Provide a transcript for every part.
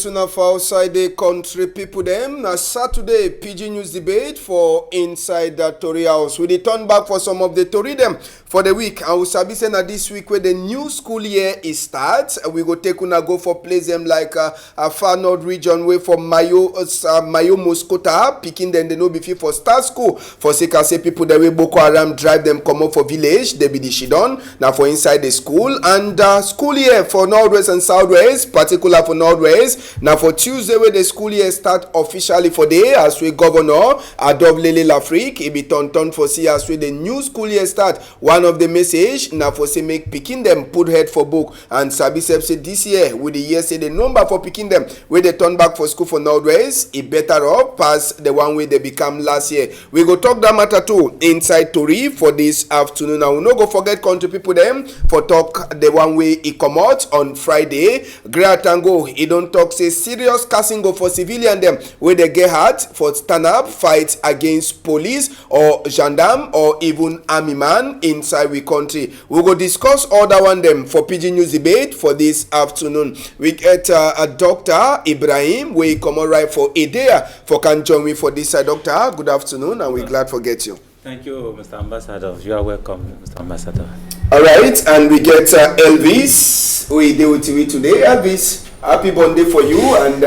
Tuna for outside the country people them. Now Saturday, PIDGIN news debate for inside the Tory House. We return back for some of the Tory them for the week. And we sabi say na this week where the new school year is starts. We go take una go for place them like a far north region way for Mayo Moscota, picking them they no be fit for start school. For sake I say people that way Boko Haram drive them come up for village. They be the shidon now for inside the school and school year for Northwest and Southwest, particular for Northwest. Now for Tuesday where the school year start officially for day as we governor Adovlele Lafrique it be turn for see as we the new school year start. One of the message now for say make picking them put head for book and Sabi say this year with the year say the number for picking them where they turn back for school for Northwest it better up past the one way they become last year. We go talk that matter too inside Tori for this afternoon. Now we no go forget country people them for talk the one way it come out on Friday. Great Tango he don't talk say serious casting go for civilian them where they get hurt for stand up fight against police or gendarme or even army man inside we country. We go discuss all that one them for PIDGIN news debate for this afternoon. We get a Dr. Ibrahim we come on right for a day for can join me for this doctor. Good afternoon and we're glad to get you. Thank you, Mr. Ambassador. You are welcome, Mr. Ambassador. All right, and we get Elvis. We deal with you today. Elvis, happy birthday for you, and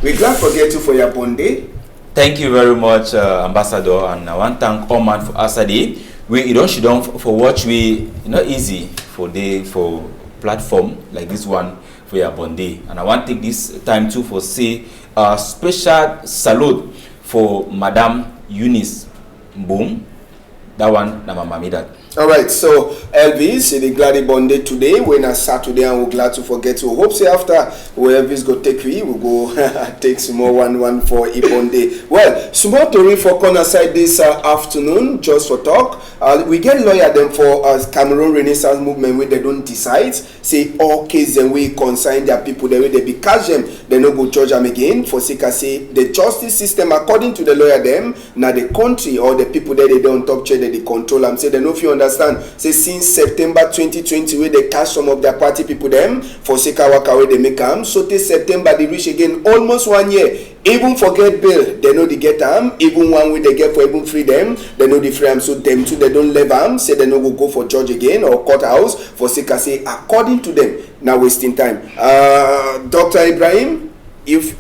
we're glad to get you for your birthday. Thank you very much, Ambassador, and I want to thank all man for Asadi. We don't for watch we not easy for platform like this one for your birthday, and I want to take this time too for say a special salute for Madam Eunice Boom. That one, na mama that. All right, so Elvis, the glad birthday today. When a Saturday, and we're glad to forget. So hope say after where Elvis go take we go take some more one for a birthday. Well, small story for corner side this afternoon, just for talk. We get lawyer them for Cameroon Renaissance movement where they don't decide. Say all cases and we consign their people the way they be catch them, they no go judge them again. For sake say the justice system according to the lawyer them, now the country or the people that they don't top chair that they control them. Say they know if you understand. Say since September 2020 where they catch some of their party people them for sake waka where they make them. So till September they reach again almost 1 year. Even forget bill, they know they get them. Even one way they get for even freedom, they know the free them. So them too they don't leave them. Say they no go for judge again or courthouse for sake say according to them. Now wasting time. Dr. Ibrahim, if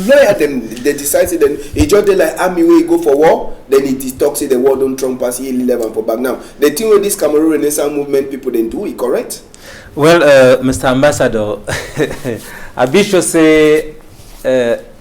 lawyer them they decide then he just they like army way go for war, then he talk say the war don't trump pass 11 for back now. The thing with this Cameroon Renaissance movement people then do it correct? Well, Mr. Ambassador, I be sure say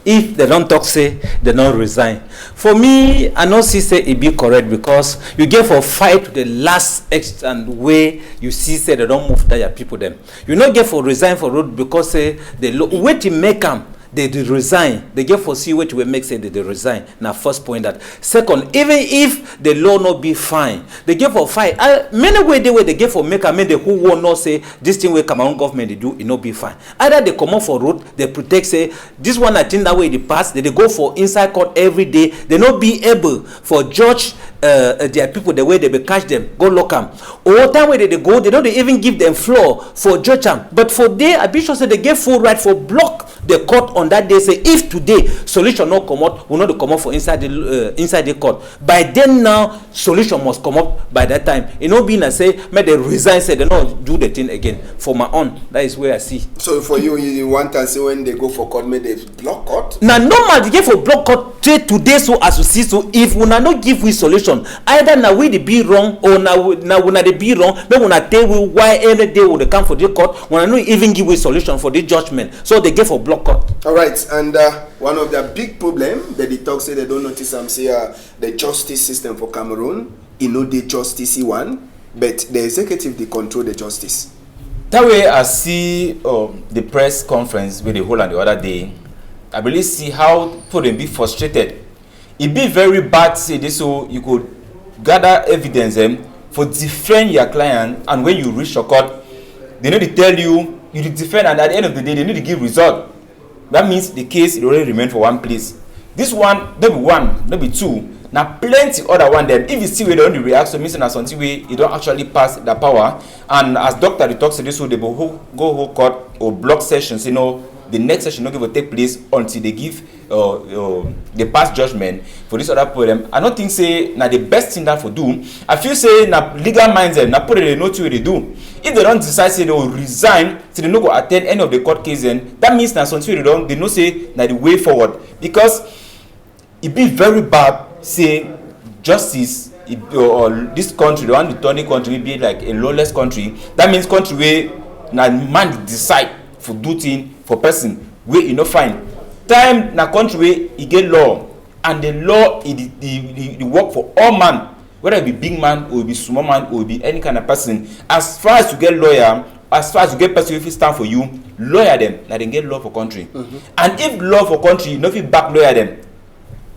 if they don't talk say they don't resign. For me, I don't see say it be correct because you get for fight to the last extent way you see say they don't move that your people them. You not get for resign for road because say they wait to make them. They resign. They get for see what we make say they resign. Now first point that. Second, even if the law not be fine, they get for fight. Many way they get for make a men who will not say this thing where Cameroon government they do it not be fine. Either they come out for road, they protect say this one I think that way they pass. They go for inside court every day. They not be able for judge their people the way they be catch them go lock them. Or time where they go, they don't even give them floor for judge them. But for they, I be sure say they get full right for block the court on that day. Say if today solution not come out, will not come out for inside the court. By then now solution must come up by that time. It not being I say may they resign say they not do the thing again. For my own, that is where I see. So for you want to say when they go for court, may they block court? Now normal they get for block court today so as we see so if we not give we solution either now we they be wrong or now when they be wrong then when I tell you why any day when they come for the court when I not even give we solution for the judgment so they get for block court. All right, and one of the big problem that they talk say they don't notice say the justice system for Cameroon you know the justice one but the executive they control the justice. That way I see the press conference with the whole and the other day. I really see how people be frustrated. It be very bad say this so you could gather evidence for defend your client and when you reach your court they need to tell you to defend and at the end of the day they need to give result. That means the case it already remain for one place. This one, there be one, there be two. Now plenty other one them. If you see where they only react, so missing something way you don't actually pass the power. And as doctor they talks to this so they go whole court or block sessions, the next session not going to take place until they give the pass judgment for this other problem. I don't think say now the best thing that for do. I feel say now legal minds them now put it in note what they do. If they don't decide say they will resign, so they not go attend any of the court cases, that means now something they don't, they know say now the way forward, because it be very bad say justice or this country, the one the turning country will be like a lawless country. That means country where now man decide for do thing for person where you no find time na country where you get law, and the law is the work for all man, whether it be big man or it be small man or it be any kind of person. As far as you get lawyer, as far as you get person who stand for you, lawyer them, now they get law for country. And if law for country, you know if you back lawyer them,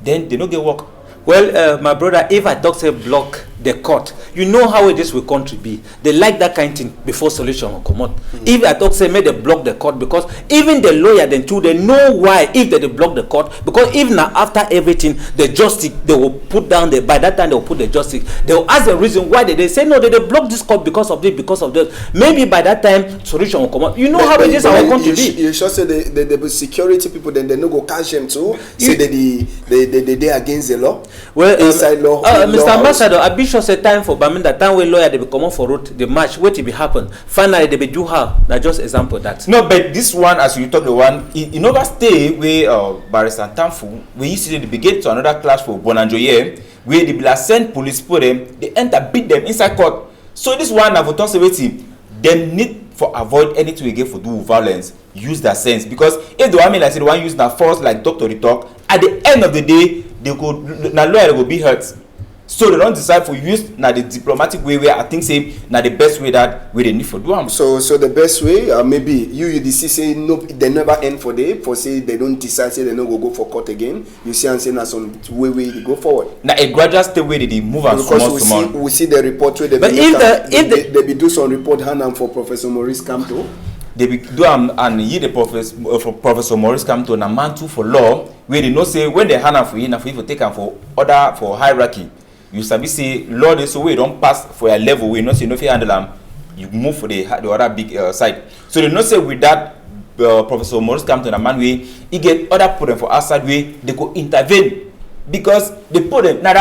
then they don't get work. Well, my brother, if I talk say block the court, you know how it is with country be. They like that kind of thing before solution will come out. If I talk say may they block the court, because even the lawyer then too, they know why if they block the court, because even after everything, the justice they will put down the, by that time they will put the justice. They will ask the reason why they say no, they block this court because of this, because of this. Maybe by that time solution will come out. You know how it is our country be. You should say the security people then they no go catch them too. Say they against the law. Well, inside law. Mr. Ambassador, I be sure say time for Baminda, time where lawyer they be come on for road the match. What it be happen? Finally they be do how? That just example that. No, but this one, as you talk the one, in over stay where Barrister Tamfu, we used to be get to another class for Bonanjoye, where the black send police for them, they enter beat them inside court. So this one I will talk about them need for avoid anything we get for do violence, use that sense, because if the one like say the one use that force like doctor they talk, at the end of the day they go na lawyer will be hurt. So they don't decide for use na the diplomatic way where I think say na the best way that we they need for do them. So the best way maybe you see say no, they never end for day for say they don't decide say they no go for court again. You see and say na some way they go forward. Now a gradual step way they move and because we see the report where they but they be do some report hand for Professor Maurice Kamto. They be do and he the Professor Maurice Kamto na man too for law where they know say when they hand for you na for you take am for order for hierarchy. You sabi say law dey so way don't pass for your level we not say no fit handle am, you move for the other big side. So they not say with that Professor Maurice Kamto na man way he get other problem for outside way they go intervene, because they put them na the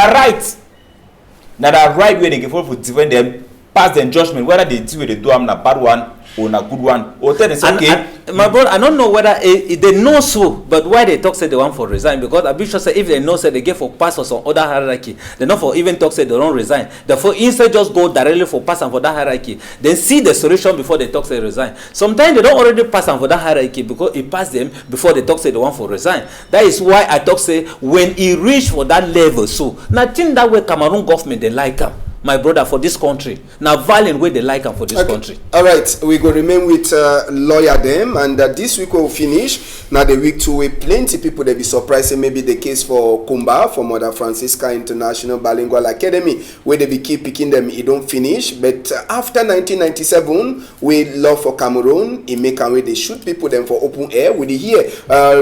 right way they give for defend them, pass them judgment whether they do they do am na bad one or na good one, or tell them say okay. My brother, I don't know whether they know so, but why they talk say they want for resign, because I be sure say if they know say they get for pass or some other hierarchy, they not for even talk say they don't resign. Therefore instead just go directly for pass and for that hierarchy, then see the solution before they talk say resign. Sometimes they don't already pass and for that hierarchy because it pass them before they talk say they want for resign. That is why I talk say when he reach for that level, so nothing that way Cameroon government they like him. My brother, for this country now violent way they like them for this country. All right, we go remain with lawyer them, and this week we'll finish now the week 2 with plenty people they be surprising maybe the case for Kumba for Mother Francisca International Bilingual Academy where they be keep picking them it don't finish, but after 1997 we love for Cameroon it make a way they shoot people them for open air with the here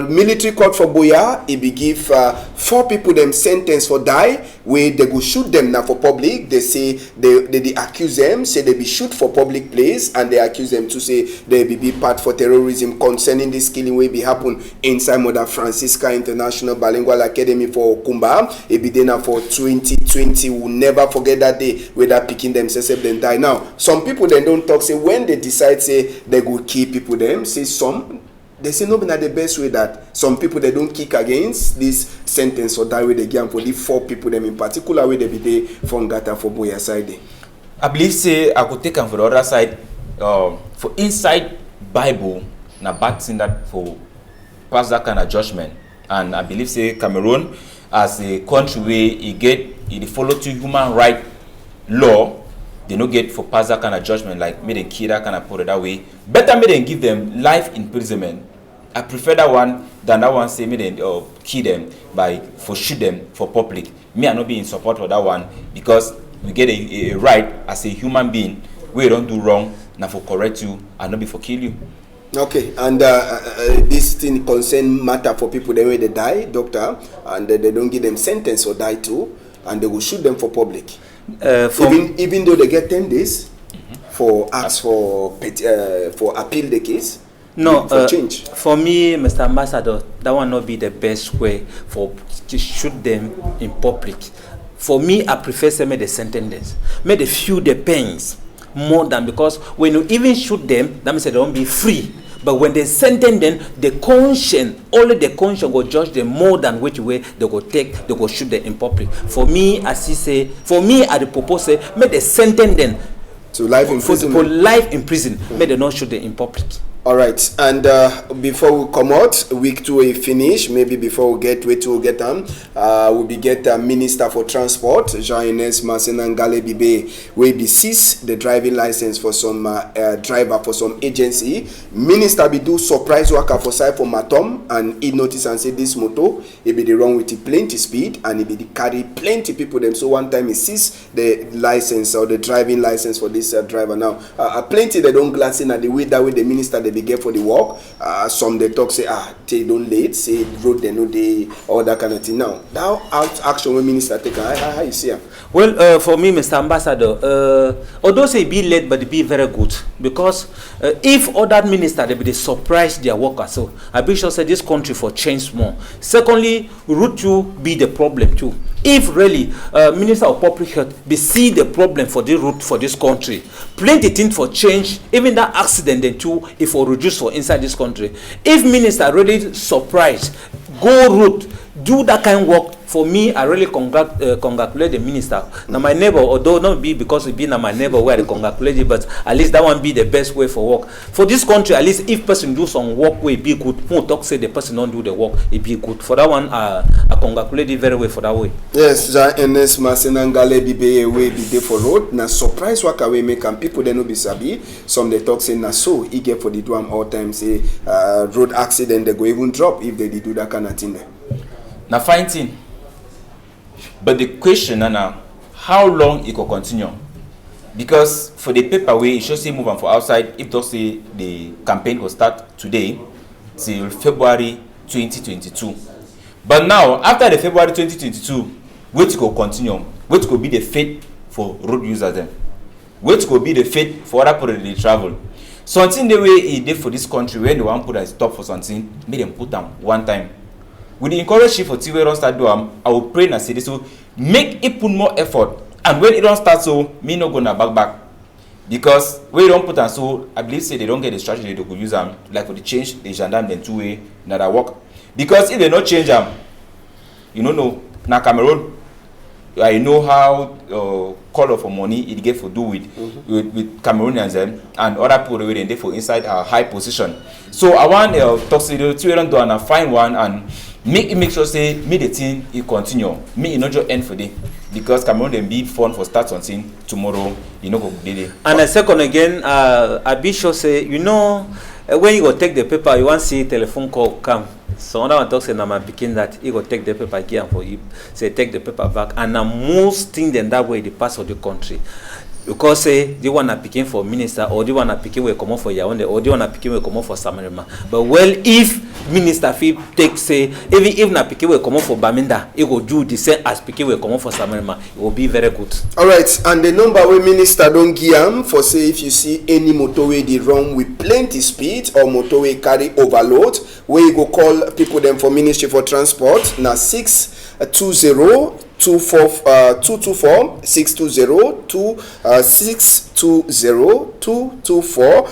military court for Boya it be give 4 people them sentence for die where they go shoot them now for public. They say they accuse them, say they be shoot for public place, and they accuse them to say they be part for terrorism concerning this killing will be happen inside Mother Francisca International Bilingual Academy for Kumba. It be there for 2020. We'll never forget that day where that picking themselves then die. Now, some people then don't talk, say when they decide say they go kill people them, say some they say no be not the best way that some people they don't kick against this sentence or that way they give for the 4 people them in particular where they be there from Gata for Boya side. I believe say I could take them for the other side. For inside Bible na bad thing that for pass that kind of judgment, and I believe say Cameroon as a country where it follow to human right law. They no get for pass that kind of judgment like me they kill that kind of put it that way. Better me than give them life imprisonment. I prefer that one than that one say me then kill them by for shoot them for public. Me I not be in support of that one, because we get a right as a human being where you don't do wrong now for correct you and not be for kill you. Okay, and this thing concern matter for people the way they die, doctor, and they don't give them sentence or die too, and they will shoot them for public. Even though they get 10 days for ask for appeal the case. No, for change. For me, Mr. Ambassador, that will not be the best way for to shoot them in public. For me, I prefer say make the sentence, make they feel the pains more than, because when you even shoot them, that means they don't be free. But when they sentence them, the conscience, only the conscience will judge them more than which way they will take, they will shoot them in public. For me, as he say, for me, I propose say, make the sentence them to life in prison. For life in prison, make they not shoot them in public. All right, and before we come out, week 2 we finish. Maybe before we get we'll be get Minister for Transport, Jean-Ines Masenangale Bibe, we be seize the driving license for some driver for some agency. Minister be do surprise worker for side for Matom, and he notice and say this motor, he be the wrong with the plenty speed, and he be the carry plenty people them. So one time he seize the license or the driving license for this driver. Now, plenty they don't glance in at the way that way the minister they get for the work. Some they talk say they don't late, say road they know they all that kind of thing. Now that action when minister take, how you see him? Well, for me, Mr. Ambassador, although say be late, but it be very good, because if other minister they be they surprise their workers. So I be sure say this country for change more. Secondly, route 2 be the problem too. If really Minister of Public Health be see the problem for the route for this country, plenty things for change, even that accident then too, if for reduce for inside this country. If minister really surprised, go route, do that kind of work, for me, I really congratulate the minister. Now my neighbor, although not be because it be now my neighbor where I congratulate you, but at least that one be the best way for work. For this country, at least if person do some work will be good, who talk say the person don't do the work, it be good. For that one, I congratulate you very well for that way. Yes, Jean-Ines Masenangale Bibe way be there for road. Now surprise work away make and people they no be sabi. Some they talk say na so he get for the do all time say road accident they go even drop if they do that kind of thing there. Now fine thing. But the question now, how long it will continue? Because for the paper way, it should say move on for outside. If they say the campaign will start today till February 2022. But now, after the February 2022, which will continue? Which will be the fate for road users then? Which will be the fate for other people they travel? Something the way it did for this country, when they want to put a stop for something, make them put them one time. With the encourage you for TV don't start doing, I will pray and say this, so make it put more effort. And when it don't start, so me not gonna back. Because when you don't put on so, I believe say they don't get the strategy they could use them, like for the change the gendarme then 2 way that work. Because if they not change them, you don't know. Now Cameroon, I know how call for money it get for do with Cameroonians and other people where they for inside a high position. So I want talk to the two do and find one and make sure say me the thing it continue. Me it not just end for day. Because Cameroon then be fun for start something tomorrow, you know go day. And a second again, I be sure say, you know, when you go take the paper, you want to see telephone call come. So another one talks say, "I'm picking that he go take the paper again for you." Say take the paper back, and most thing then that way the pass of the country. Because say they want to picking for minister, or they want to picking will come up for Yaoundé, or they want to picking will come up for Samarima. But well, if minister fee take say, even if na picking will come up for Baminda, it will do the same as picking will come up for Samarima. It will be very good. All right, and the number where minister don't give for say if you see any motorway they run with plenty speed or motorway carry overload, where you go call people them for Ministry for Transport na 620 224 620 224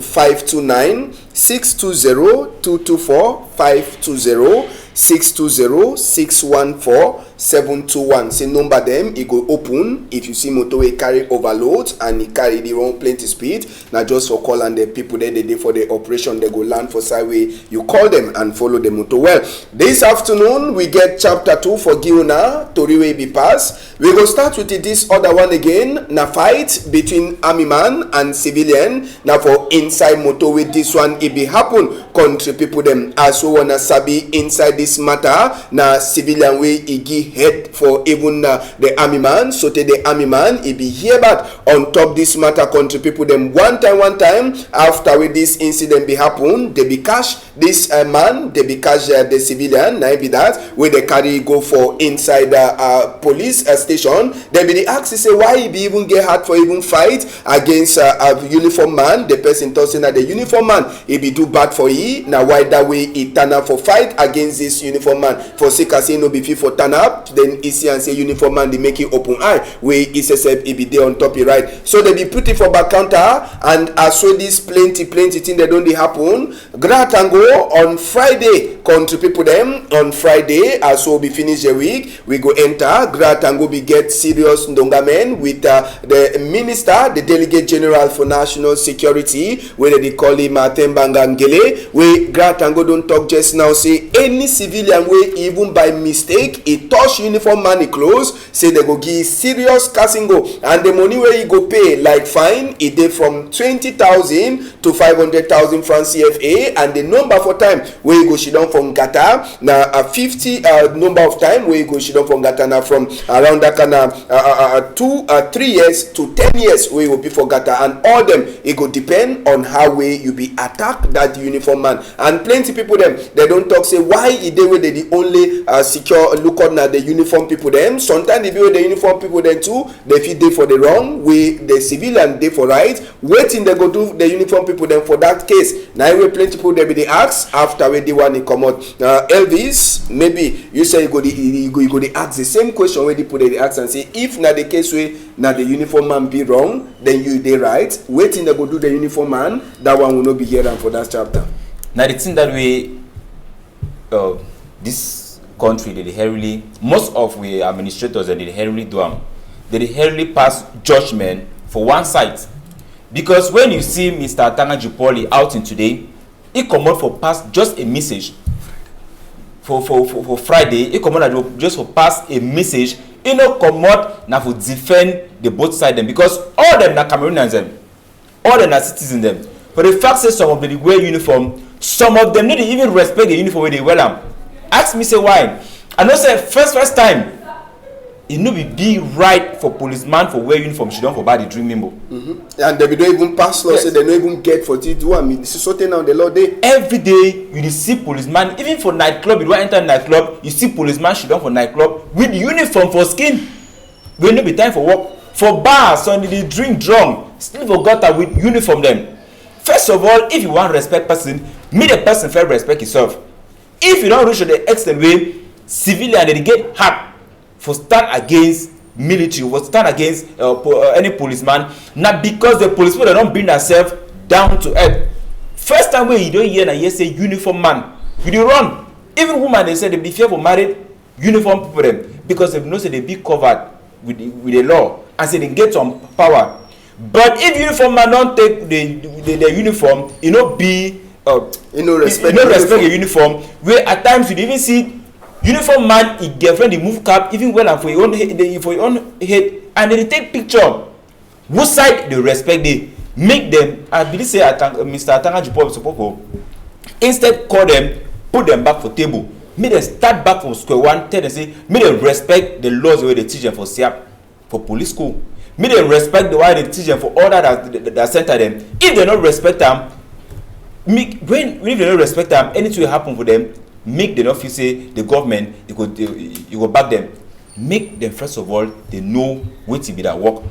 529 620 224 520 620 614 721. Say number them, it go open if you see motorway carry overload and it carry the wrong plenty speed. Now just for call and the people there they for the operation they go land for sideway. You call them and follow the motor. Well, this afternoon we get chapter 2 for Giuna Toriwe be pass. We go start with this other one again. Na fight between army man and civilian. Now for inside motorway this one it be happen. Country people them as we wanna sabi inside this matter. Na civilian way igi head for even the army man. So the army man, he be here back on top this matter, country people. Them one time after with this incident be happen, they be cash this man, they be cash the civilian. Now be that where they carry go for inside the police station. They be the ask say why he be even get hard for even fight against a uniform man. The person talking that the uniform man he be do bad for he. Now why that way he turn up for fight against this uniform man for sick as he no be fit for turn up. Then he see and say uniform man they make it open eye where he says he be there on top he right. So they be put it for back counter and as well this plenty thing that don't they happen. Gratango on Friday country people them on Friday as well be finish the week we go enter Gratango be get serious ndongamen with the minister the delegate general for national security where they call him Tembanga Ngele where Gratango don't talk just now say any civilian way even by mistake he touch uniform money clothes say they go give serious cassingo and the money where he go pay like fine it dey from 20,000 to 500,000 francs CFA and the number for time where you go sit down from Gata now a 50 number of time where you go sit down from Gata now from around that kind of 3 years to 10 years where you go be for Gata and all them it go depend on how way you be attack that uniform man and plenty people them they don't talk say why it they were the only secure look on the uniform people them sometimes they be with the uniform people then too they fit dey for the wrong way the civilian dey for right waiting they go do the uniform people then for that case now we plenty people they be the ask after where they want to come out Elvis maybe you say you go the ask the same question where they put the ask and say if na the case where now the uniform man be wrong then you they right waiting they go do the uniform man that one will not be here and for that chapter. Now the thing that we this country they heavily most of we administrators that they heavily do they heavily pass judgment for one side because when you see Mr. Atanga Jupoli out in today he come out for pass just a message for Friday he come out just for pass a message he no come out now for defend the both side them because all them are Cameroonians them all them are citizens them but the fact say some of them they wear uniform some of them need to even respect the uniform where they wear them. Ask me say why. I know say first time it no be right for policeman for wear uniform she don't for bad the dream member. And they don't even pass law yes. Say they don't even get for it do I mean this is something now the law day. Every day you see policeman even for nightclub you don't enter nightclub you see policeman she don't for nightclub with uniform for skin. We no be time for work for bars so they drink drum still for gutter with uniform them. First of all if you want respect person make the person first respect yourself. If you don't reach the extent way civilian they get hard for stand against military for stand against any policeman not because the policemen they don't bring themselves down to earth. First time when you don't hear na say uniform man you dey run even woman they say they be fear for married uniform people them because they know say they be covered with the law and say they get some power but if uniform man don't take the uniform it no be you know respect your uniform where at times you even see uniform man his girlfriend he move cap even well and for your own head and they take picture which side they respect they make them I believe say Mr. Atanga Jupol suppose instead call them put them back for table make them start back from square one tell them say make them respect the laws where they teach them for SIAP for police school make them respect the way they teach them for all that center them if they don't respect them if they don't respect them anything will happen for them make them not feel say the government you go back them make them first of all they know what to be that work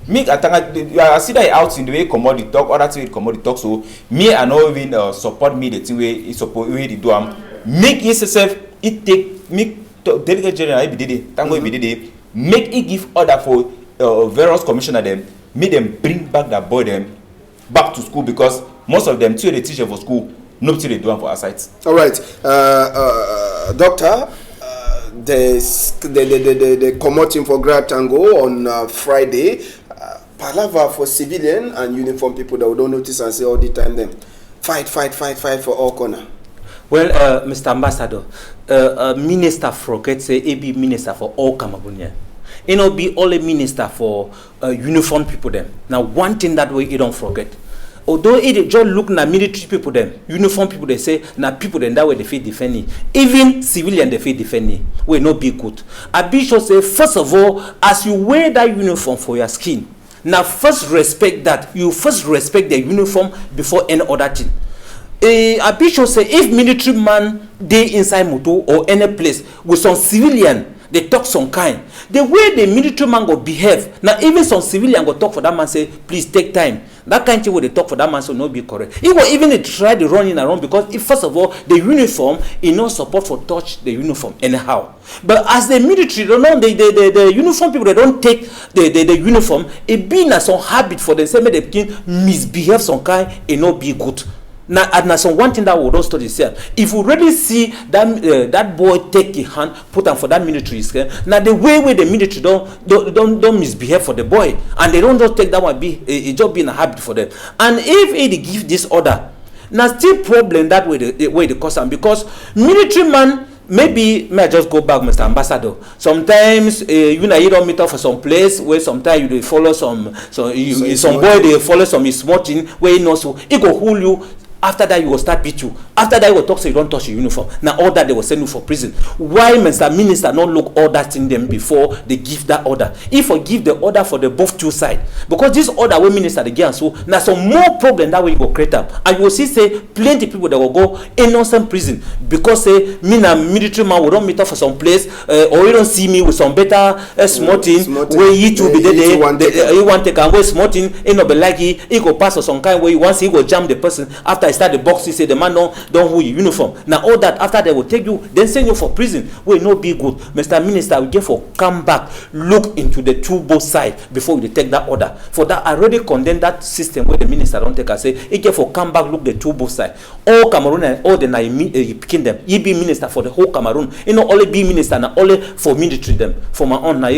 make I see that out in the way commodity talk other thing commodity talk so me I no even support me the thing way he support way they do make yourself it take make delegate general IBDD tango IBDD make it give order for various commissioner them make them bring back that boy them back to school because most of them too they teach for school nobody they do them for our sites. All right, doctor, the commoting for Gratango on Friday. Palava for civilian and uniform people that we don't notice and say all the time them fight for all corner. Well, Mr. Ambassador, minister forget say be minister for all Cameroonians. It not be only minister for uniform people them. Now one thing that way you don't forget. although it just look na military people them, uniform people they say na people then that way they fit defend it. Even civilian they fit defend it. We no be good. I be sure say first of all, as you wear that uniform for your skin, now first respect that. You first respect the uniform before any other thing. I be sure say if military man they inside motor or any place with some civilian, they talk some kind. The way the military man go behave, now even some civilian go talk for that man say, please take time. That kind of thing where they talk for that man so not be correct. He will even they try to run in around because if first of all the uniform is not support for touch the uniform anyhow. But as the military don't know the uniform people they don't take the uniform, it being as some habit for them say they can misbehave some kind and not be good. Now, and some one thing that we don't study itself. If we really see that that boy take his hand, put him for that military, now the way the military don't misbehave for the boy, and they don't just take that one it just being a habit for them. And if they give this order, now still problem that way the cause them because military man. Maybe may I just go back, Mr. Ambassador. Sometimes you don't meet up for some place where sometimes you follow some boy they follow some small thing where you know so he go hold you. After that, you will start beat you. After that, you will talk so you don't touch your uniform. Now, all that they will send you for prison. Why Mr. Minister not look all that in them before they give that order? If I give the order for the both two sides, because this order when Minister they give so now some more problem that way you go create up, and you will see say plenty people that will go innocent prison because say me na military man will don't meet up for some place or you don't see me with some better small thing where you to be there. You want to take away small thing, it not be like he go pass or some kind way once he go jam the person after. Start the box, you say the man don't hold your uniform. Now all that after they will take you, then send you for prison. Will not be good. Mr. Minister, we get for come back, look into the two both sides before we take that order. For that, I already condemn that system where the minister don't take. I say, he get for come back, look the two both sides. All Cameroon and all the picking them. He be minister for the whole Cameroon. You know, only be minister and only for military them. For my own, now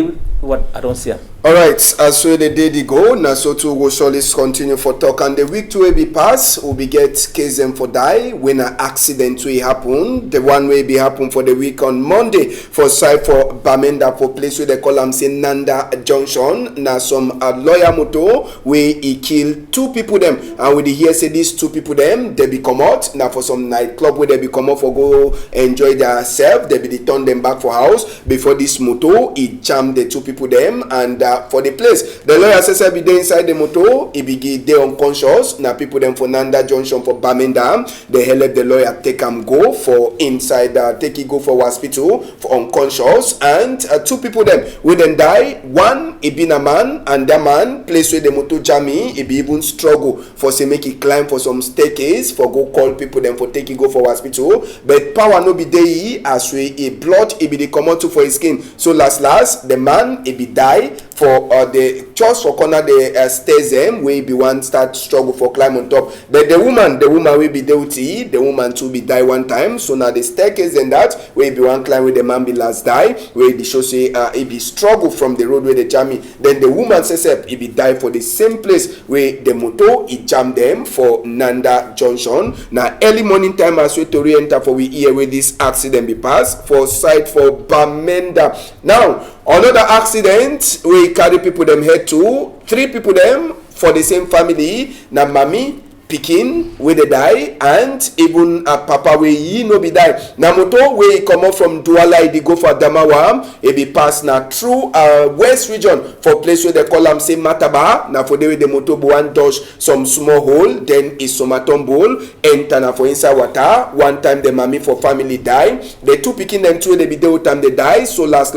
what I don't see. All right, as so the day they go, now so too will surely continue for talk. And the week to be pass, will be get case them for die when an accident will happen. The one way be happen for the week on Monday for side for Bamenda for place where they call them say Nanda Junction. Now some lawyer moto where he killed two people them, and with the hear say these two people them they be come out now for some nightclub where they be come out for go enjoy themselves. They be turn them back for house before this moto he jammed the two people them and. For the place, the lawyer says be there inside the motor. He be there unconscious. Now people them for Nanda Junction for Bamenda. They help the lawyer take him go for inside. Take he go for hospital for unconscious. And two people them will then die. One he been a man and that man place where the motor jammy. He be even struggle for say make he climb for some staircase for go call people them for take he go for hospital. But power no be there as we a blood he be the come out to for his skin. So last the man he be die. For the just for corner the stairs them where be one start struggle for climb on top. The woman will be dirty. The woman too be die one time. So now the staircase and that where be one climb where the man be last die. Where the show say it be struggle from the road where the jammy. Then the woman says it be die for the same place where the motor it jam them for Nanda Junction. Now early morning time as we to re-enter for we hear where this accident be passed for site for Bamenda. Now another accident we carry people them head to 3 people them for the same family. Now mommy pikin where they die and even a papa where he no be die. Now motor where he come up from Douala he go for Adamawa he be pass now through west region for place where they call them say Mataba. Now for the way the motor one touch some small hole then is some bowl enter now for inside water. One time the mommy for family die. The 2 pikin them too they be there time they die. So last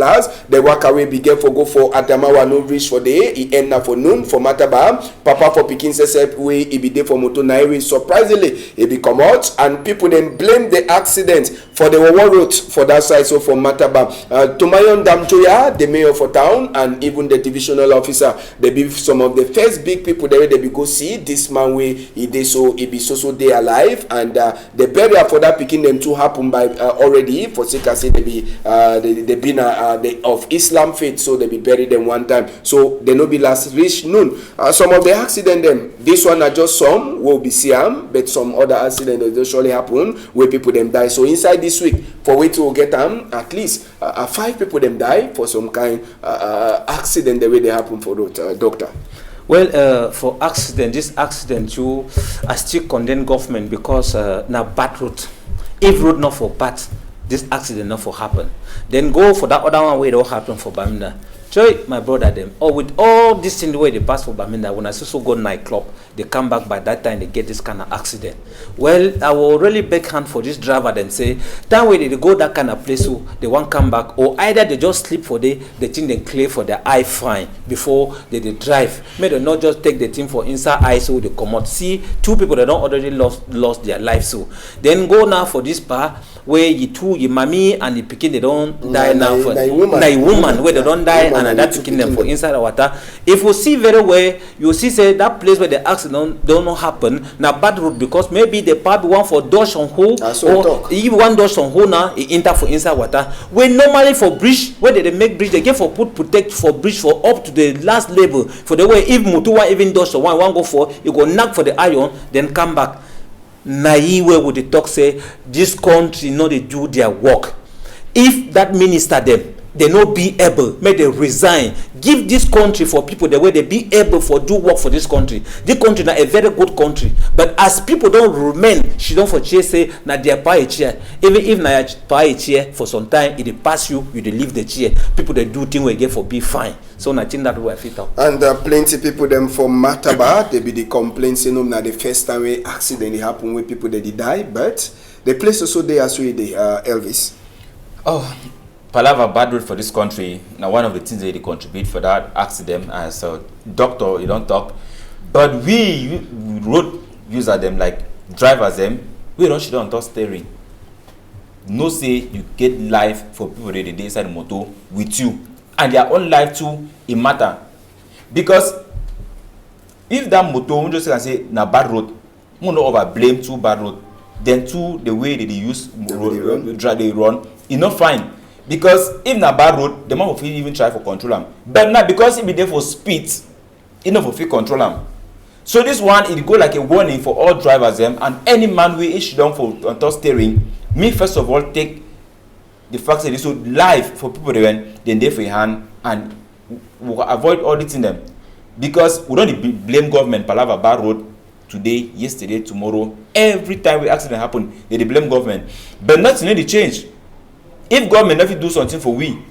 they walk away be get for go for Adamawa no reach for day. He end now for noon for Mataba. Papa for pikin says way he be there for motor. Surprisingly, he be come out and people then blame the accident for the war route for that side. So for Mataba, Tomayon Damjoya, the mayor for town, and even the divisional officer, they be some of the first big people there. They be go see this man way he be so day alive, and the burial for that picking them to happen by already for sake say they be they been of Islam faith, so they be buried them one time. So they no be last reach noon. Some of the accident them, this one are just some. Will be Siam, but some other accidents that surely happen where people them die. So inside this week, for way to get them, at least 5 people them die for some kind accident the way they happen for that doctor. Well, for accident, this accident, I still condemn government because now bad route. If road not for bad, this accident not for happen. Then go for that other one where it all happen for Bamina. Joy, my brother, them. Or with all this thing the way they pass for Bamina, when I also go nightclub, they come back by that time they get this kind of accident. Well, I will really beg hand for this driver and say, that way they go that kind of place so they won't come back, or either they just sleep for the thing they clear for their eye fine before they drive. May they not just take the thing for inside eye so they come out. See, two people that don't already lost their life so. Then go now for this bar where your mommy and the pikin they don't die now for a woman where they don't die and that taking them for inside the water. If you see very well, you see say that place where the accident don't happen now bad road because maybe the part one for dodge on hole or if one dodge on hole now it enter for inside water. When normally for bridge where they make bridge they get for protect for bridge for up to the last level for the way if motor one even dodge or one go for you go knock for the iron then come back. Naive would the talk say this country know they do their work. If that minister them they not be able, may they resign. Give this country for people the way they be able for do work for this country. This country now a very good country. But as people don't remain, she don't for chair say na their pay chair. Even if na pay chair for some time, it pass you, you dey leave the chair. People they do thing we get for be fine. So I think that way I fit out. And plenty people them from Mataba, they be the complaints you know na the first time we accident happen with people that they die, but the place also they as we they Elvis. Oh. Palava bad road for this country. Now one of the things that they contribute for that accident as a doctor, you don't talk. But we road user them like drivers them, we don't should on top steering. No say you get life for people that they inside the motor with you. And their own life too, it matter. Because if that motor we just can say na bad road, we no over blame two bad road. Then two the way that they use road drive they run, it's not fine. Because if na bad road, the man will even try for control them. But now because if be there for speed, enough of control them. So this one it go like a warning for all drivers them and any man we issue down for on top steering. Me first of all take the fact that this so live for people then there for your hand and we'll avoid auditing them. Because we don't blame government palava bad road today, yesterday, tomorrow. Every time we accident happen, they blame government. But nothing really change. If government never do something for we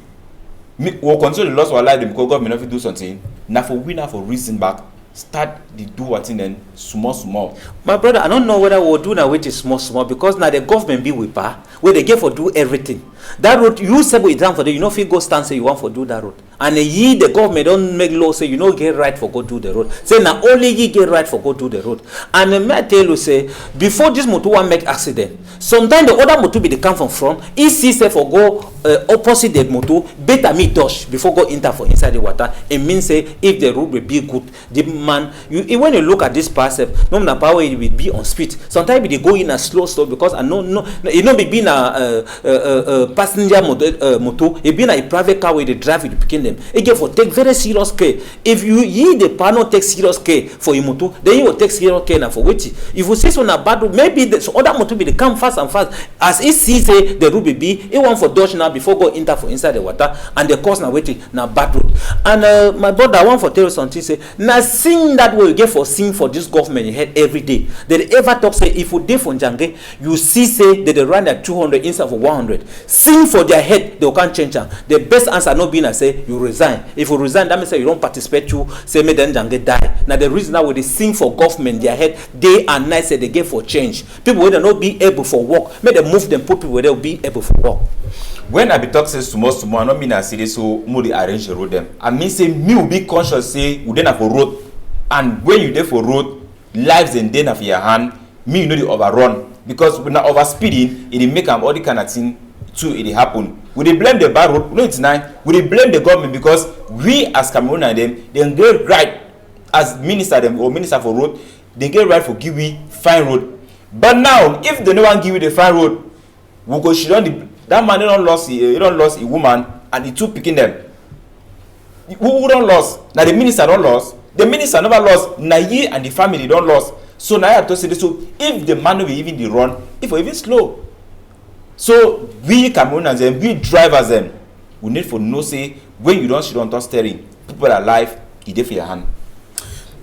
will continue to lose our life because government never do something. Now for we now for reason back, start the do what in then small. My brother, I don't know whether we'll do now which is small because now the government be with power where they get for do everything. That road you say we down for the you know if you go stand say you want for do that road. And ye the government don't make law say you know get right for go do the road. Say now only ye get right for go do the road. And may I tell you say before this motor one make accident, sometimes the other motor be they come from front. He see say for go opposite the motor, better me dodge before go enter for inside the water. It means say if the road will be good, the man you when you look at this passive, no matter power it will be on speed. Sometimes they go in a slow because I know it not be being a passenger motor, it been a private car where they drive with the picking. Again, for take very serious care. If you the panel take serious care for your motor, then you will take serious care now for waiting. If you see so na bad road, maybe the other motor will come fast and fast. As it sees say the road will be, it want for dodge now before go enter for inside the water, and the cause now waiting na bad road. And my brother, I want for tell you something say now sing that way you get for sing for this government you head every day. They ever talk say if you day for Njange, you see say that they run at 200 instead of 100. Sing for their head, they can't change them. The best answer not being I say you resign. If you resign, that means you don't participate. You say me then Jange die. Now the reason now they sing for government, their head day and night say they get for change. People will not be able for work. May they move them. Put people where they'll be able for work. When I be talking tomorrow, I don't mean I say this so more they arrange the road them. I mean say me will be conscious say we then have a road, and when you there for road, lives and then of your hand, me you know they overrun because when I overspeeding, it make them all the kind of thing too it happen. We dey blame the bad road, no it's not. We dey blame the government because we as Cameroonians them they get right as minister them or minister for road, they get right for give we fine road. But now if they no one give you the fine road, we go shit on the that man don't lost a woman and the two picking them. Who don't lost? Now the minister don't lost. The minister never lost. Now ye and the family don't lost. So now I have to say this. So if the man will even the run, if we even slow. So we Cameroonians and we drivers them, we need for no say when you don't sit on top steering, people are alive, it dey for your hand.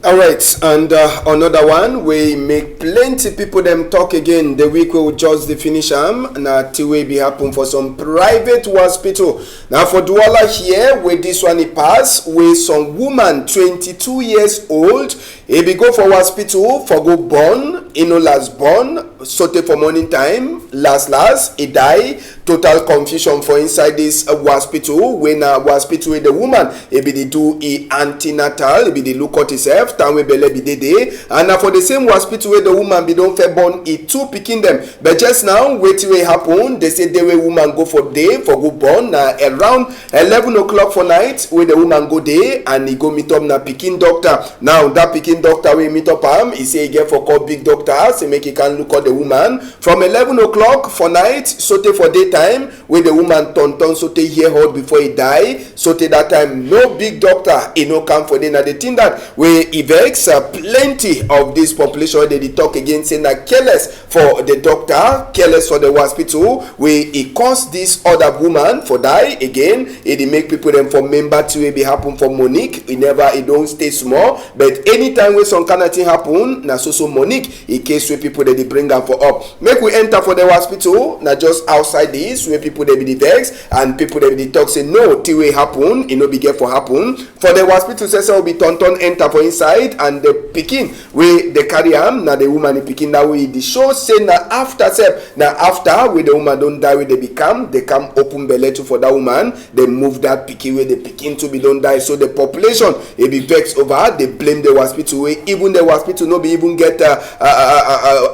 All right, and another one, we make plenty people them talk again. The week we will just the finish na till we be happen for some private hospital. Now for Douala here, with this one it pass, with some woman 22 years old, he be go for hospital for go born, last born, sote for morning time, last, he die. Total confusion for inside this hospital. When hospital with the woman, he be the do antenatal, he be the look at himself, time we belle be day. And for the same hospital where the woman be don't fair born, he two picking them. But just now, wait till it happen. They say the way woman go for day for go born. Around 11 o'clock for night, where the woman go day and he go meet up na picking doctor. Now that picking doctor we meet up him, he say he get for call big doctor, so make he can look at the woman from 11 o'clock for night, sote for daytime. When the woman turn so they hear hot before he die, so that time no big doctor he no come for them. Now the thing that we vex plenty of this population they talk again saying that careless for the doctor, careless for the hospital, we it cause this other woman for die again. It make people them for member to be happen for Monique. It don't stay small, but anytime when some kind of thing happen, na so Monique in case we people they bring them for up. Make we enter for the hospital, now just outside this where people they be the vex and people they be the talk say no till we happen, it no be get for happen. For the hospital say will be turn enter for inside and the picking we the carry am now the woman picking that way the show say now after where the woman don't die where they come open belly to for that woman, they move that picking where the picking to be don't die, so the population it be vexed over, they blame the hospital way, even the hospital no be even get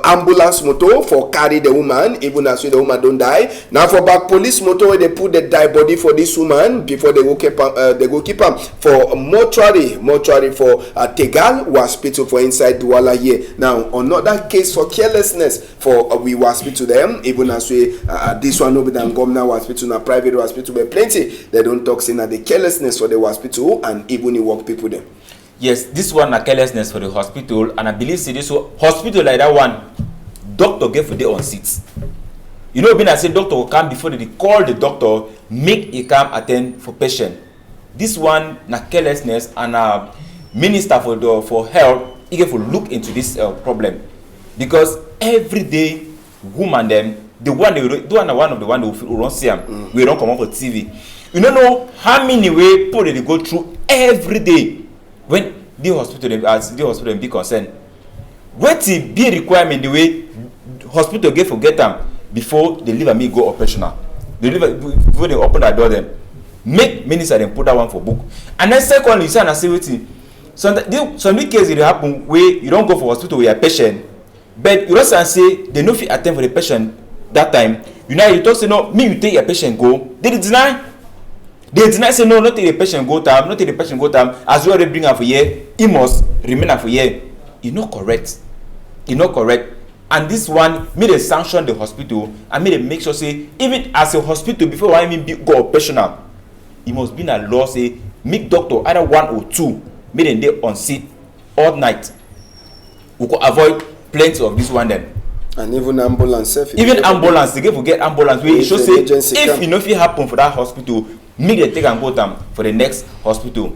ambulance motor for carry the woman even as the woman don't die. Now for back police motor where they put the die body for this woman before they go keep her for mortuary for Tegal hospital for inside Douala here. Now another case for carelessness for we hospital them, even as we this one no be than government hospital na private hospital, but plenty they don't talk saying that the carelessness for the hospital and even the work people them. Yes, this one na carelessness for the hospital, and I believe say this hospital like that one, doctor get for day on seats. You know, being I say doctor will come before they call the doctor, make a come attend for patient. This one na carelessness, and minister for health he get to look into this problem, because every day woman them the one they do one of the one who run see them, we don't come up for TV. You don't know how many way people they go through every day when the hospital be concerned. What it be requirement the way hospital get forget them before they leave me go operational. Before they open that door them. Make minister them put that one for book. And then secondly, you say and say waiting. Some cases it happen where you don't go for hospital with your patient, but you also say they no fit attend for the patient that time. You know you talk say no, me you take your patient go. They deny. They deny say no, not take the patient go time, not take the patient go time. As you already bring her for here, he must remain for here. It's not correct. It's not correct. And this one made a sanction the hospital and made a make sure say even as a hospital before I mean go operational, it must be a law say make doctor either one or two made a day on seat all night. We could avoid plenty of this one then. And even ambulance. Even ambulance, they get to get ambulance. We should say if you know if it happen for that hospital, make them take and go them for the next hospital.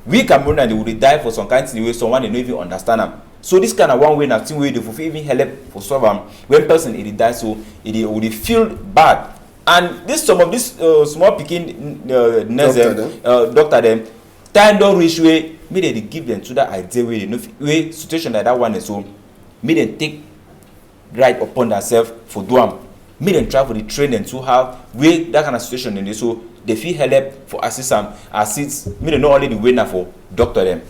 We Cameroonians they would die for some kind of way someone they don't even understand them. So this kind of one way, nothing way they fulfill even help for solve them. When person it die, so it would feel bad. And this some of this small picking doctor them time don't reach way. Maybe they give them to that idea way. Way situation like that one is so. Maybe they take right upon themselves for do them. Maybe they try for the training to have way that kind of situation in this so they feel help for assist. Maybe not only the winner for doctor them.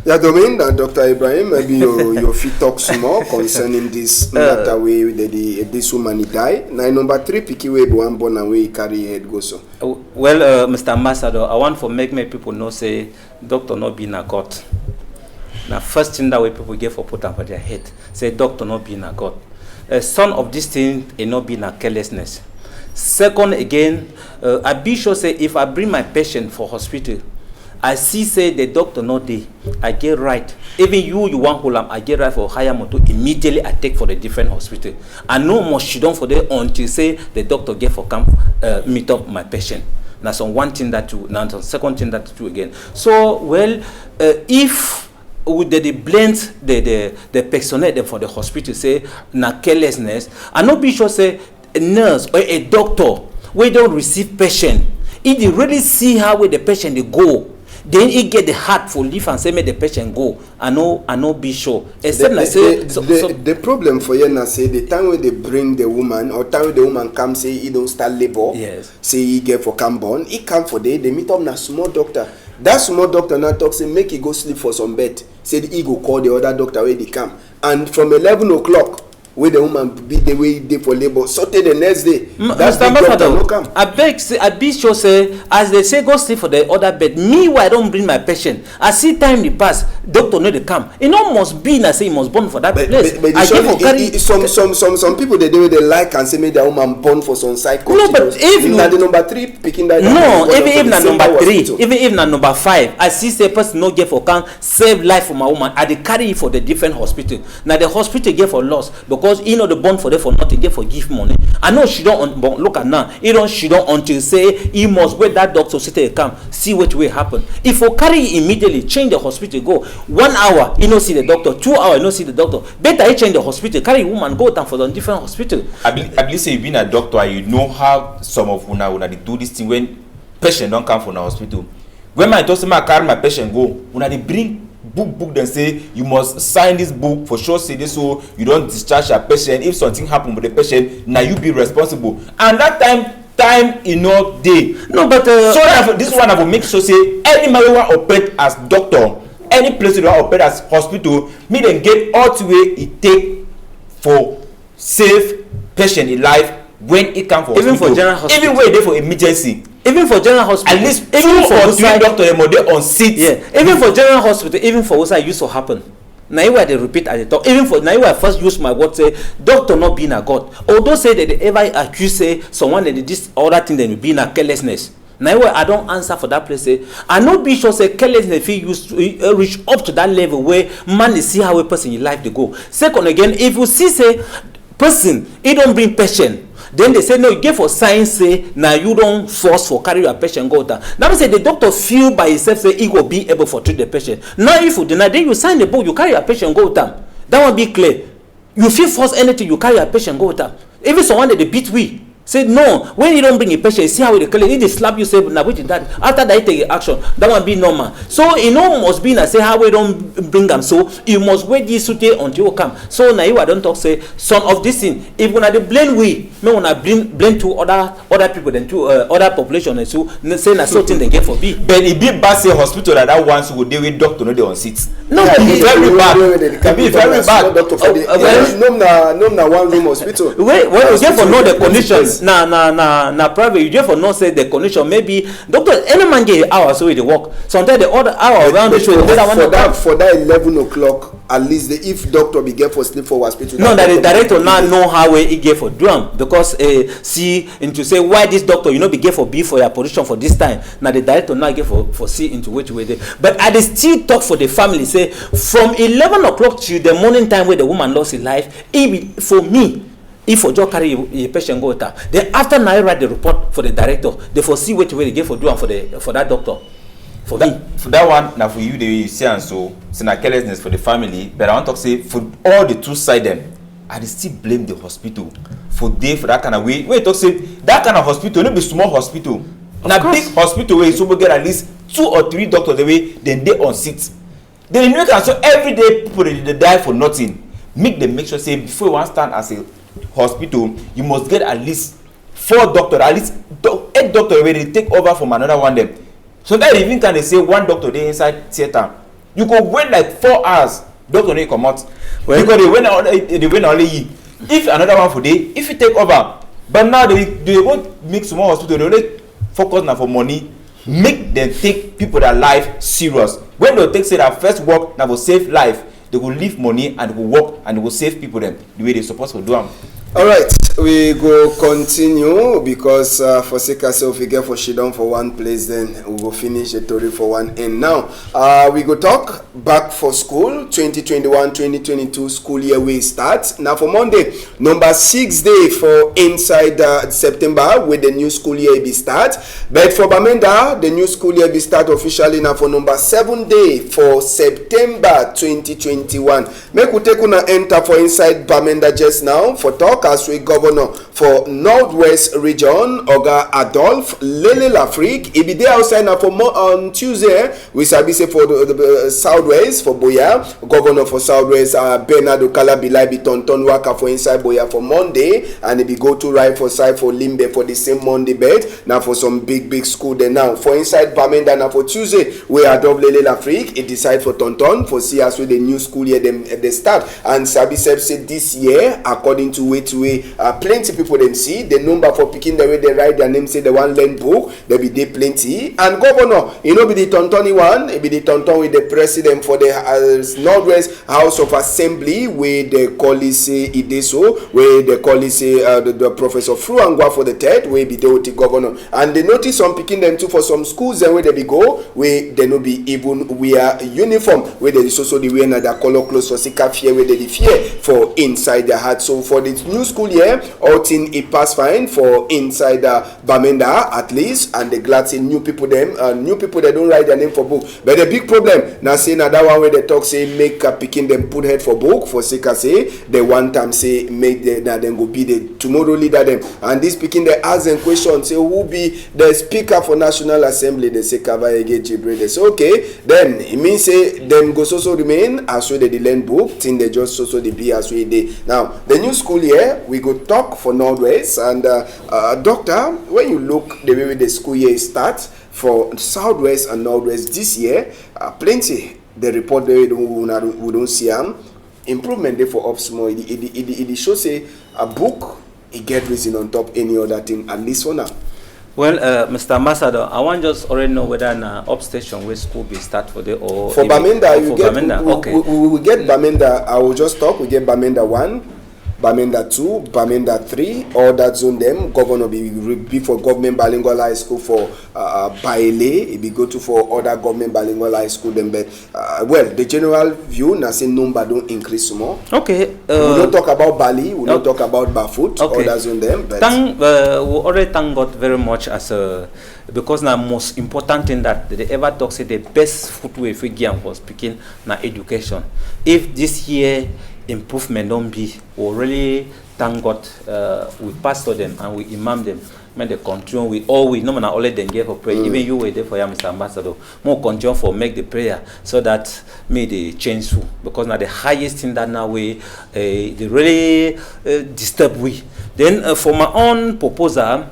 Yeah, Domain, Dr. Ibrahim, maybe your feet talk some more concerning this matter where this woman died. Now, number 3, picky way one born and way carry head go so. Well, Mr. Ambassador, I want for make people know say doctor not be in a court. Now, first thing that way people get for put on for their head, say doctor not be in a court. Some of these things it not be in a carelessness. Second, again, I be sure say if I bring my patient for hospital, I see say the doctor not there, I get right. Even you want hold I get right for higher motor. Immediately I take for the different hospital. I no more she don't for there until say the doctor get for come meet up my patient. Now some one thing that you now some second thing that you again. So well if they blend the personnel them for the hospital say na carelessness. I no be sure say a nurse or a doctor we don't receive patient. If they really see how the patient they go, then he get the heart for leave and say make the patient go. I no be sure. Except the problem for you now say the time when they bring the woman or time when the woman come say he don't start labor. Yes. Say he get for come born. He come for day. They meet up na small doctor. That small doctor now talk say make he go sleep for some bed. Say he go call the other doctor where they come. And from 11 o'clock. Where the woman be the way they for labor, so the next day. That's the doctor no come. I be sure say as they say go sleep for the other bed. Me why I don't bring my patient. I see time the pass. Doctor no they come. It no must be na say he must born for that place. But I give for carry some people they do they like and say make their woman born for some side. No, but if you the number 3 picking that. No, even na number 3, even na number 5. I see say person no get for can save life for my woman. I they carry it for the different hospital. Now the hospital get for loss because he know the bond for them for nothing, get for give money. I know she don't look at now. She don't until say he must wait that doctor sit there come see what will happen. If you carry immediately change the hospital go 1 hour, you know see the doctor, 2 hours, you know see the doctor. Better you change the hospital, carry woman go down for the different hospital. I believe say you been a doctor and you know how some of una they do this thing when patient don't come from the hospital. When my doctor carry my patient go, una they bring book then say you must sign this book for sure say this so you don't discharge your patient. If something happen with the patient, now you be responsible. And that time enough day. No, but so this one I will make sure say any man who operate as doctor, any place you operate as hospital, me then get all the way it take for save patient in life when it come for even hospital. For general hospital, even when they for emergency. Even for general hospital, at least even for 2 or 3 doctors they on seat. Yeah, even for general hospital, even for what I used to happen. Now you they repeat at the talk. Even for now I first use my word say doctor not being a god. Although say that they ever accuse say someone that did this other thing then be in a carelessness. Now I don't answer for that place. Say I know be sure say carelessness if you used to reach up to that level where man is see how a person in life they go. Second again, if you see say person he don't bring patient. Then they say no, you get for science say now you don't force for carry your patient go down. That means say the doctor feel by himself say he will be able for treat the patient. Now if you deny, then you sign the book, you carry your patient go down. That one be clear. You feel force anything, you carry your patient go down. Even someone that they beat we say no, when you don't bring a patient, see how they call it. If they slap you, say now which is that. After that, you take action. That one be normal. So you know must be na say how we don't bring them. So you must wait this until you come. So now you I don't talk say some of this thing. If when I blame we, me when I blame to other people than to other population and so say na so thing they get for be. But it be bad say hospital that once who deal with doctor no they on seats. No, yeah, it very bad. It be very bad. No, na one room hospital. When you get for know the conditions. Na private you just for not say the condition maybe doctor any man get hours so they work sometimes the other hour around the show for that 11 o'clock at least if doctor be get for sleep for hospital. No, that the director now know how he get for do am because see into say why this doctor you know be get for be for your position for this time. Now the director now get for see into which way they. But I dey still talk for the family say from 11 o'clock till the morning time where the woman lost her life. It for me. If for just carry a patient go down, then after now I write the report for the director, they foresee which way they get for do and for that doctor. For that one now for you the way you say and so it's not carelessness for the family. But I want to say for all the two side them, I still blame the hospital for that kind of way. Wait, talk say that kind of hospital, no be small hospital. Now big hospital where you so get at least 2 or 3 doctors the way then they on seats. Then you can so every day people they die for nothing. Make them make sure say before you want stand as a hospital you must get at least 4 doctors, at least 8 doctors where they take over from another one them. So that even can they say one doctor they inside theater, you go wait like 4 hours doctor they come out because they win only you. If another one for day if you take over, but now they won't make small hospital they only focus now for money. Make them take people that life serious. When they take say that first work now for save life, they will leave money and they will work and they will save people them the way they supposed to do them. All right, we go continue because for sake of if we get for shit for one place, then we will finish the story for one end. Now, we go talk back for school 2021-2022 school year we start. Now for Monday, number 6 day for inside September with the new school year be start. But for Bamenda, the new school year be start officially now for number 7 day for September 2021. Make we take una enter for inside Bamenda just now for talk as we governor for Northwest region, Oga Adolphe Lele Lafrique. He be there outside now for more on Tuesday. We sabi say for the Southwest for Boya, governor for Southwest Bernardo Calabila be tonton waka for inside Boya for Monday, and he be go to right for side for Limbe for the same Monday bed. Now for some big school there now for inside Bamenda now for Tuesday we Adolphe Lele Lafrique. He decide for tonton for see as with the new school year them they start, and sabi say this year according to way plenty people them see the number for picking the way they write their name, say the one learn book there be they plenty. And governor, you know, be the tontoni one, it be the tonton with the president for the Northwest House of Assembly where they call it say Ideso, where they call it say the Professor Fruangwa for the third, where be the OT governor. And they notice some picking them too for some schools and where they be go where they no be even wear uniform, where they is also the wear their color clothes for sika fear where they fear for inside their heart. So for the new school year, all thing it pass fine for inside Bamenda at least, and the glad say new people them they don't write their name for book. But the big problem now say now that one where they talk say make picking them put head for book for sake say the one time say make the that them go be the tomorrow leader them, and this picking they ask them question say who be the speaker for National Assembly. They say Kavaege Jibril. They say okay, then it means say them go so remain as well they learn book thing they just so they be as we they now the new school year we go talk for Northwest. And doctor, when you look the way the school year starts for Southwest and Northwest this year, plenty the report we don't see improvement there for up small. It shows say a book it get reason on top any other thing at least for now. Well, Mr. Ambassador, I want just already know whether an upstation where school be start for the or for Bamenda. You get Bamenda. Okay. We get Bamenda. I will just talk. We get Bamenda 1, Bamenda 2, Bamenda 3, all that zone them. Governor be for government bilingual high school for Baile. It be go to for other government bilingual high school them. But well, the general view na say number don't increase more. Okay. We don't talk about Bali. We don't talk about Bafut. Okay. All that zone them. But we already thank God very much as a because the most important thing that they ever talk say the best footway for Giam was speaking na education. If this year improvement don't be, we really thank God. We pastor them and we imam them. May they continue. We always no man only then give for prayer. Even you were there for Mr. Ambassador. More continue for make the prayer so that may they change through, because now the highest thing that now we they really disturb we. Then for my own proposal,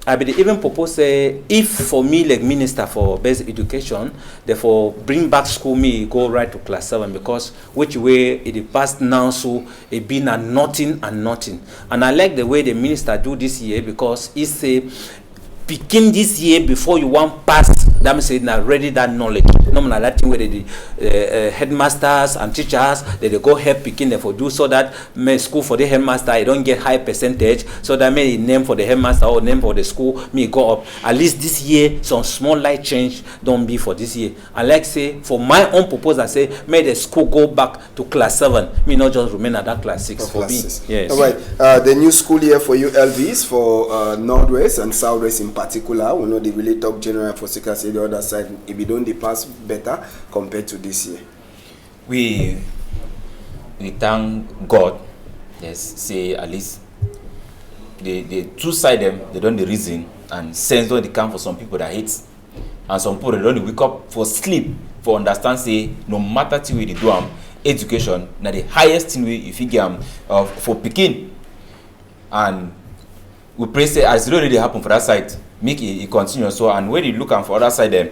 I will even propose if for me like minister for basic education, therefore bring back school me go right to class 7, because which way it passed now so it been a nothing and nothing. And I like the way the minister do this year, because it's a begin this year before you want pass. That means now ready that knowledge. No man that thing where the headmasters and teachers they go help picking them for do so that may school for the headmaster I don't get high percentage, so that may name for the headmaster or name for the school me go up. At least this year some small light change don't be for this year. I like say for my own proposal say may the school go back to class 7. Me not just remain at that class 6 for me. Yes. All right. The new school year for you LVs for Northwest and Southwest in particular, we know they really talk general for say the other side if you don't pass better compared to this year. We thank God. Yes, say at least the two side them they don't the reason and sense don't they come for some people that hate, and some people they don't wake up for sleep for understand say no matter the way they do education now the highest thing we if you get for picking, and we pray say as it already happen for that side make it continue. So and when you look at for other side them,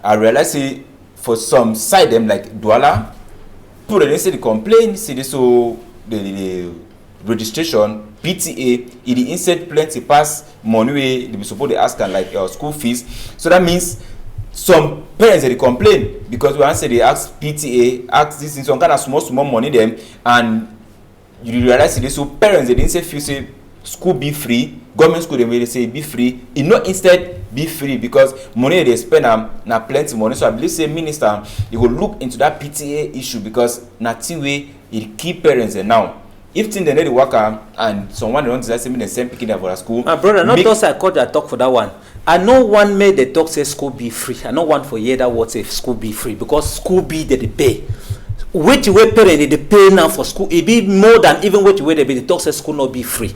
I realize say for some side them like Douala, people they say they complain say they so the registration PTA it insert plenty pass money way they be supposed to ask and like school fees. So that means some parents they complain because we answer they ask PTA ask this in some kind of small money them, and you realize this, so parents they didn't say feel say school be free, government school they say be free. It not instead be free because money they spend na plenty money. So I believe say minister you will look into that PTA issue because nothing way it keep parents and now. If thing they need to work and someone they don't decide say me the same picking for a school. My brother, not those I called that talk for that one. I know one made the talk say school be free. I know one for year that word say school be free because school be they pay. Which way parent they pay now for school, it be more than even which way they be the talk say school not be free.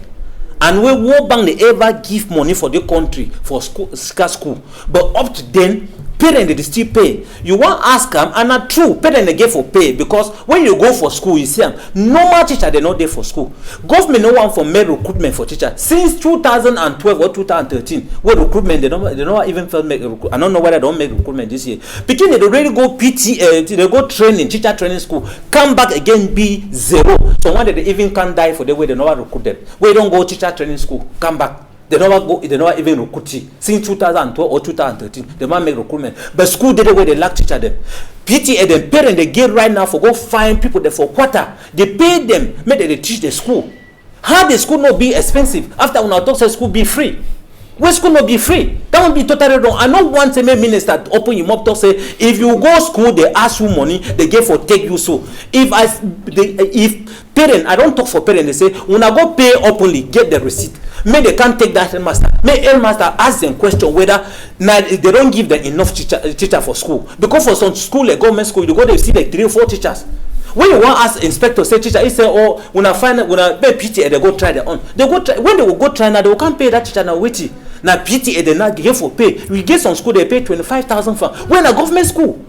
And we World Bank they ever give money for the country for school, but up to then parents they still pay. You want ask them, and not true parents they get for pay because when you go for school you see them normal teacher they not there for school. Government no one for make recruitment for teacher since 2012 or 2013. Where recruitment they don't even felt make recruitment. I don't know whether they don't make recruitment this year. Because they already go PT, they go training teacher training school, come back again be zero. So one day they even can't die for the way they never recruit them. We don't go teacher training school, come back. They never even recruit since 2012 or 2013. They might make recruitment. But school did the way they lack teacher them. PTA them parents they get right now for go find people there for quarter. They pay them, make they teach the school. How the school not be expensive? After when I talk say school be free. Where school not be free? That would be totally wrong. I don't want to make minister open your mouth to say if you go school they ask you money they get for take you so. If parent I don't talk for parent they say when I go pay openly get the receipt. May they can't take that headmaster. May headmaster ask them question whether they don't give them enough teacher for school. Because for some school, like government school, you go there see like 3 or 4 teachers. When you want ask inspector say teacher, he say oh when I pay PTA they go try their own. They go try when they will go try now they will can't pay that teacher now waiting. Now PTA they not give for pay. We get some school they pay 25,000 francs. When a government school,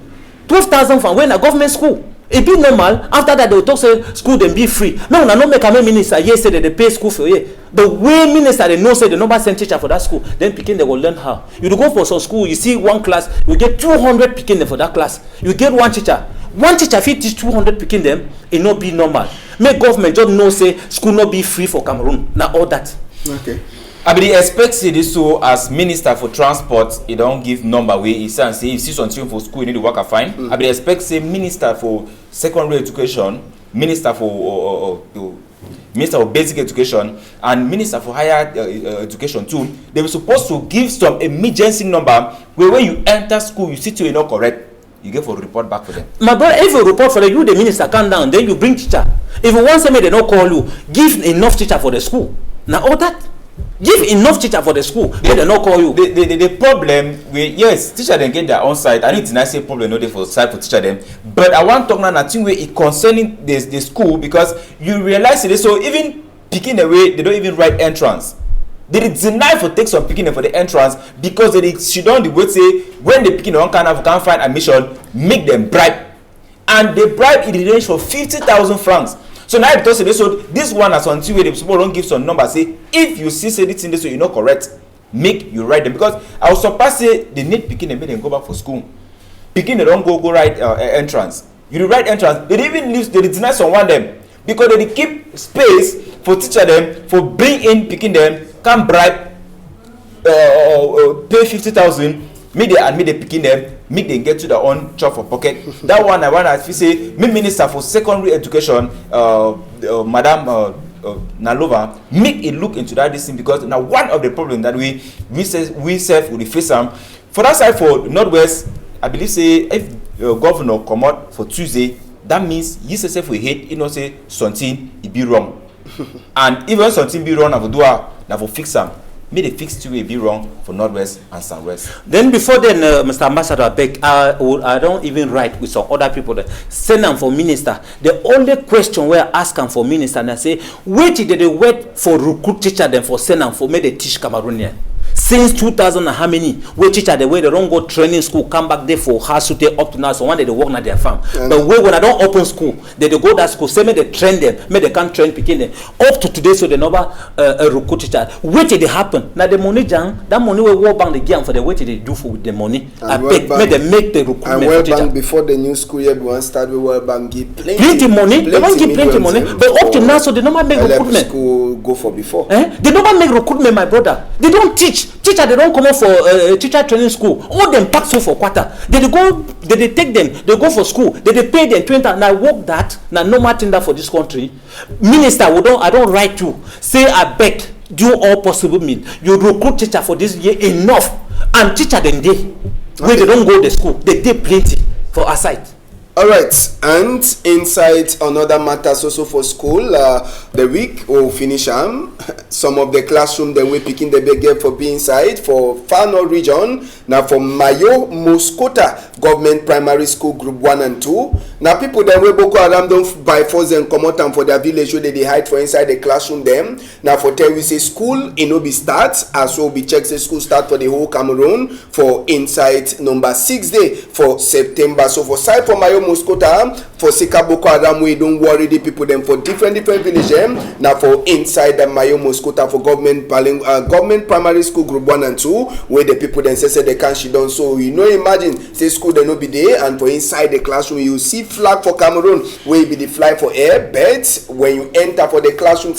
12,000 francs. When a government school. It be normal. After that, they will talk say school them be free. No, no, make a minister. Yes, say that they pay school for you. The way minister they know say they never send teacher for that school. Then picking they will learn how. You go for some school, you see one class, you get 200 picking for that class. You get one teacher. One teacher fit teach 200 picking them. It not be normal. Make government just know say school not be free for Cameroon. Now all that. Okay. I be expect say this so as minister for transport, he don't give number way. He say if see something for school, you need to work a fine. I be expect say minister for secondary education, minister for minister of basic education, and minister for higher education too. They were supposed to give some emergency number where when you enter school, you see to you not correct. You get for report back for them. My brother, if you report for them, you the minister come down, then you bring teacher. If you want somebody they don't call you, give enough teacher for the school. Now all that. Give enough teacher for the school. They not call you. The problem with yes, teacher then get their own side. I need to not say problem no dey for side for teacher them. But I want to talk now nothing way it concerning the school because you realize it. So even picking away, they don't even write entrance. They deny for take some picking for the entrance because they she don't the way say when they picking one can't find admission, make them bribe, and they bribe in the range for 50,000 francs. So now because so this one has until where the people don't give some number say if you see say this in this way you're not correct, make you write them because I was surprised say they need picking and make them go back for school. Picking they don't go write entrance. You write entrance. They even leave they deny someone them because they keep space for teacher them for bring in picking them can bribe pay 50,000. Make they admit they picking them, make them get to their own chop for pocket. That one I want to say, me minister for secondary education, Madam Nalova, make it look into that this thing because now one of the problems that we self will face them. For that side for Northwest, I believe say if governor come out for Tuesday, that means you self we hate, you know say something it be wrong, and even something be wrong, I will do I will fix them. May the fixed way be wrong for Northwest and Southwest. Then before then, Mr. Ambassador, I don't even write with some other people that send them for minister. The only question where I ask them for minister and I say, wait did they wait for recruit teacher them for send them for me they teach Cameroonian. Since 2000 and how many we teacher the way they don't go training school come back there for Hasute up to now so one day they work at their farm. But when I don't open school they go that school say me they train them me they can't train picking them up to today so they never recruit teacher. Wait till they happen now the money jam that money we World Bank they give for the way they do for with the money I pay me they make the recruitment. And World Bank before the new school year we start with World Bank give plenty money they don't give plenty money but up to now so they never make recruitment. School go for before. They never make recruitment my brother. They don't teach. Teacher they don't come out for teacher training school. All them pack so for quarter. They they take them, they go for school, they pay them 20. Now work that, now normal thing that for this country. Minister, I don't write you. Say I beg, do all possible means. You recruit teacher for this year enough, and teacher them day. Where they don't go to school, they plenty for our side. All right, and inside another matters also for school, the week will finish some of the classroom then we picking the big for being inside for far north region. Now for Mayo Muskota Government Primary School Group 1 and 2. Now people then we Boko Haram don't by force and come out and for their village where they hide for inside the classroom them. Now for tell we say school it no be start as well be check say school start for the whole Cameroon for inside number 6 day for September. So for side for Mayo Muskota for Sika Boko Haram we don't worry the people them for different villages. Now for inside the Mayo Muskota for government primary school group 1 and 2 where the people then say they can't she done. So you know imagine say school they no be there and for inside the classroom you see flag for Cameroon where be the fly for air. But when you enter for the classroom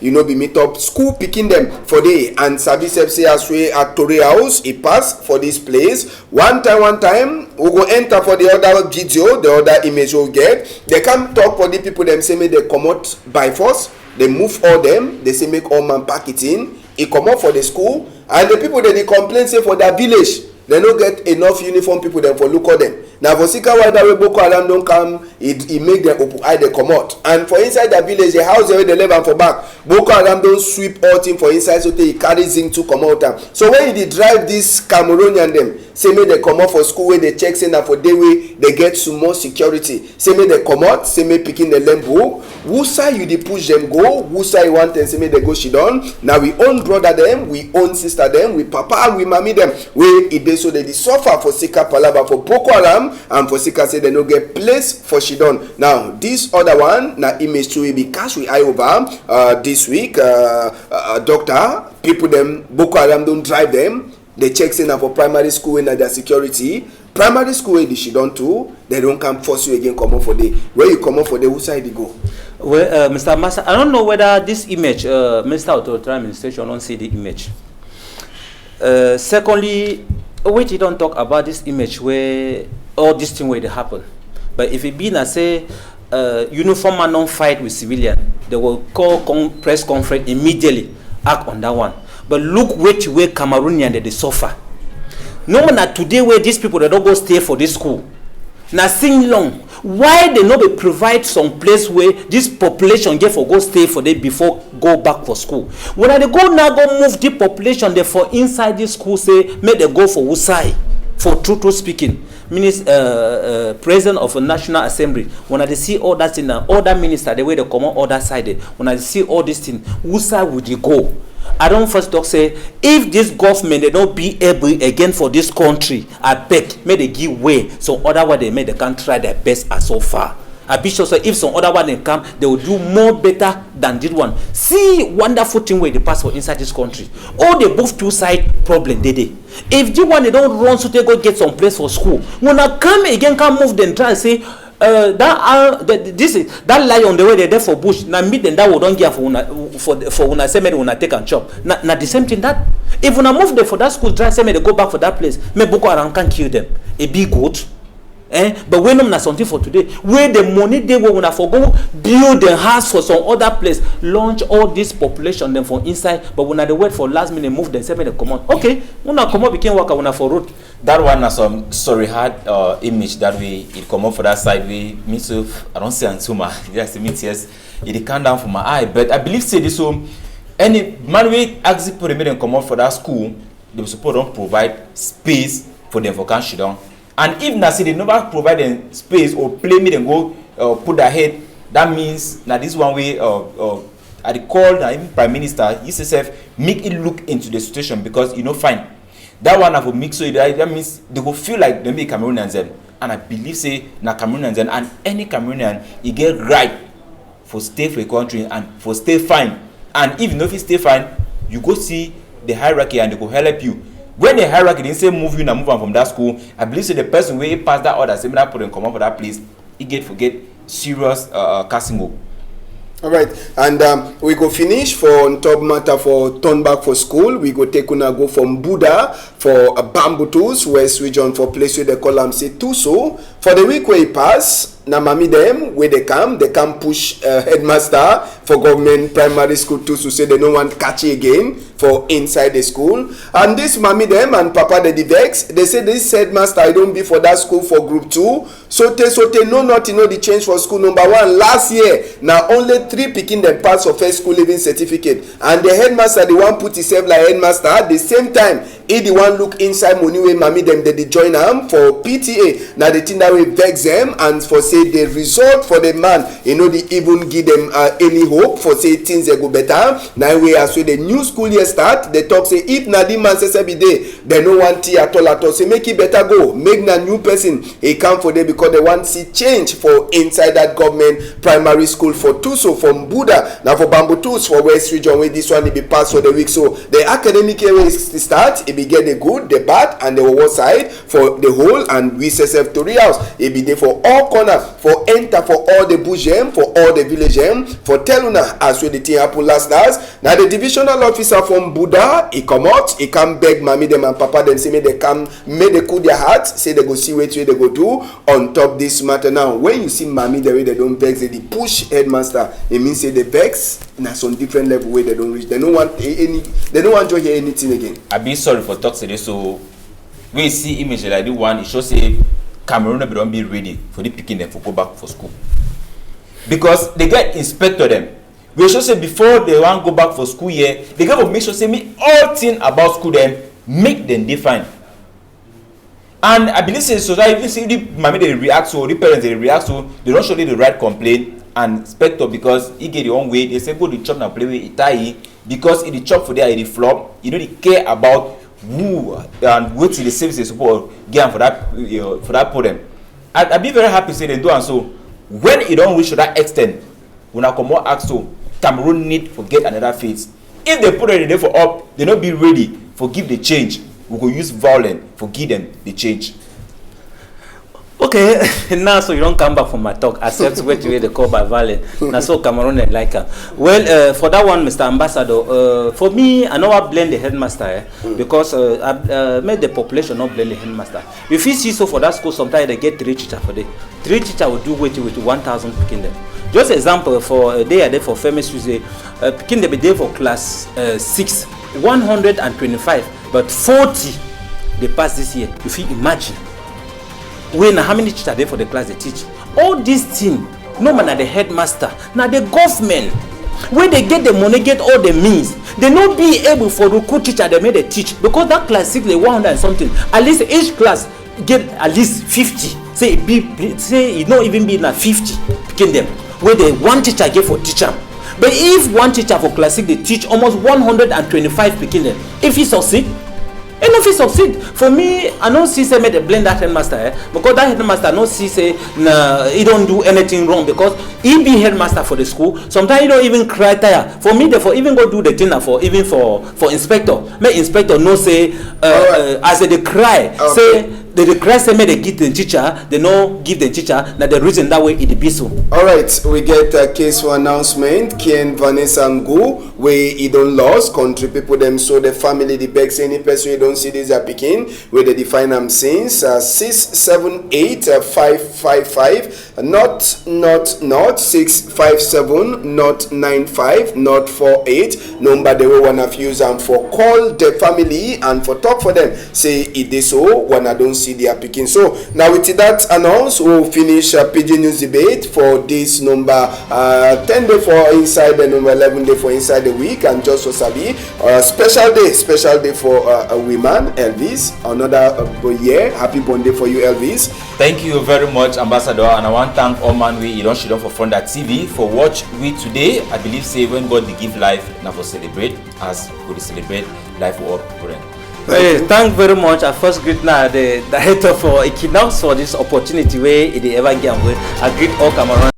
you know be meet up school picking them for day and Sabi say as we at Tori House it pass for this place one time we go enter for the other video the other image we get they come talk for the people them say make they come out by force they move all them they say make all man pack it in it come out for the school and the people that they complain say for their village they no get enough uniform people them for look at them. Now for Sika why that way Boko Haram don't come, it make them open eye they come out. And for inside the village, the house where they live and for back, Boko Haram don't sweep all thing for inside so they carry zinc to come out. So when they drive this Cameroonian them, say me they come out for school where they check saying that for day way they get some more security. Say me they come out, say me picking the lembo. Who side you they push them go? Who side you want them say me they go shit on? Now we own brother them, we own sister them, we papa, we mommy them. We it they so they suffer for Sika Palaba for Boko Haram and for Sika say they no get place for Shidon. Now this other one na image to will be cash we eye over this week doctor people them Boko Haram don't drive them. They check saying for primary school and their security. Primary school where they Shidon too, they don't come force you again come on for the where you come on for the who side you go. Well, Mr. Massa, I don't know whether this image, Minister of Authority Administration don't see the image. Secondly, wait, you don't talk about this image where all this thing where they happen. But if it be na say uniform man don't fight with civilian, they will call press conference immediately, act on that one. But look which way Cameroonian they suffer. No one that today where these people they don't go stay for this school. Now sing long. Why they not be provide some place where this population get for go stay for them before go back for school? When they go now go move the population there for inside this school say make they go for Usai for true speaking. Minister, president of a national assembly. When I see all that in other minister the way they come on other side. When I see all this thing, Usai would you go? I don't first talk say if this government they don't be able again for this country, I beg may they give way so otherwise they may they can try their best as so far. I be sure so if some other one they come, they will do more better than this one. See wonderful thing where they pass for inside this country. All the both two side problem they. If the one they don't run so they go get some place for school. When I come again can move them try and say that lie on the way they there for bush now meet them that will don't give for when I say me when I take and chop now the same thing that if when I move them for that school try say me they go back for that place me Boko Haram can kill them a big goat but when them na something for today where the money they will when I forgo build the house for some other place launch all this population them for inside but when I the wait for last minute move them say me they come on okay when I come up became worker when I for road. That one has some sorry hard image that we it come up for that side we me so I don't say Antuma just meet yes it come down for my eye but I believe say this so any man we ask people them come up for that school they suppose don't provide space for them for can down and if na say they never provide them space or play me them go put their head that means now this one way I call now even Prime Minister he says make it look into the situation because you know fine. That one have a mix so that means they will feel like they be Cameroonians then. And I believe say na Cameroonians then and any Cameroonian he get right for stay for a country and for stay fine. And if you know if you stay fine, you go see the hierarchy and they will help you. When the hierarchy didn't say move you and move on from that school, I believe say the person where he pass that order, say that put them come up for that place, he get forget serious casting go. All right, and we go finish for on top matter for turn back for school. We go take una go from Buddha for Bamboo Tools, West Region for place where they call them say Tuso. For the week where he pass, na mami them where they come push headmaster for government primary school Tuso say they don't want catch again for inside the school. And this mami them and papa the vex, they say this headmaster I don't be for that school for group 2. So they know not to know the change for school number 1 last year. Now only 3 picking them pass of first school living certificate, and the headmaster the one put himself like headmaster at the same time. He the one look inside money way mami them they join am for PTA. Now the thing that we vex them and for say the result for the man, you know, they even give them any hope for say things they go better. Now we as so the new school year start, they talk say if na the man says every day they no want tea at all. Say make it better go, make na new person he come for them because they want see change for inside that government primary school for Tuso from Buddha. Now for Bamboo Tools for West Region where this one will be passed for the week. So the academic year is start, it be get the good, the bad, and the worst side for the whole, and we say tutorials. It be there for all corner, for enter for all the bush for all the village for tell una as well the thing happen last. Now the divisional officer from Buddha, he come out, he come beg mommy them and papa them say may they come, may they cool their hearts, say they go see what they go do on top this matter. Now when you see mommy the way they don't vex, they push headmaster, it means say they vex na some different level where they don't reach. They don't want any, they don't want to hear anything again. I be sorry for talk today. So we see image like the one, it shows say Cameroon don't be ready for the picking them for go back for school, because they get inspector them. We should say before they want go back for school year, they got to make sure say me all thing about school them, make them define. And I believe say society see the mommy they react so, the parents they react so, they don't show the right complaint and inspector because he get the own way. They say go to chop and play with Itai because in the chop for there in the flop, you know they care about who and what the services support get for that problem. I be very happy say they do, and so when it don't reach to that extent, when I come more ask so Cameroon need to get another phase. If they put it there for up, they not be ready for give the change. We go use violence for give them the change. Okay, now so you don't come back from my talk, accept what you call by violence. Now so Cameroon and like well, for that one, Mr. Ambassador, for me, I know I blame the headmaster because I made the population not blame the headmaster. If you see so for that school, sometimes they get 3 teachers for day. 3 teachers will do with 1,000 picking them. Just example for a day for famous Tuesday, picking them a day for class 6, 125, but 40 they passed this year. If you imagine. When how many teachers are there for the class they teach? All these things, no man at the headmaster, now the government, where they get the money, get all the means, they not be able for recruit teacher they made they teach because that class 6 they 100 and something. At least each class get at least 50. Say it not even be na 50 picking them. Where they one teacher get for teacher. But if one teacher for class 6 they teach almost 125 picking them, if he succeed. And if he succeed, for me, I don't see say me they blame that headmaster because that headmaster no see say nah, he don't do anything wrong because he be headmaster for the school. Sometimes he don't even cry tire. For me, therefore, even go do the thing for even for inspector. May inspector no say as they cry say. The cry say may they give the teacher, they no give the teacher. Now the reason that way it be so. All right, we get a case for announcement. Ken Vanessa Ngu, where he don't lost country people them so the family the begs any person you don't see this are picking where they define them since 678 555 not 657 not 95 not 48 number they will wanna use them for call the family and for talk for them say it is so when I don't see they are picking. So now with that announced, we'll finish PIDGIN news debate for this number 10 day for inside the number 11 day for inside the week, and just for Sabi special day for women Elvis, another year. Happy birthday for you Elvis. Thank you very much Ambassador, and I want to thank all man we don't for front that TV for watch we today. I believe say when God they give life now for celebrate as we celebrate life for all people. Hey, thank very much. I first greet now the director for Équinoxe for this opportunity where they ever give. I greet all Cameroon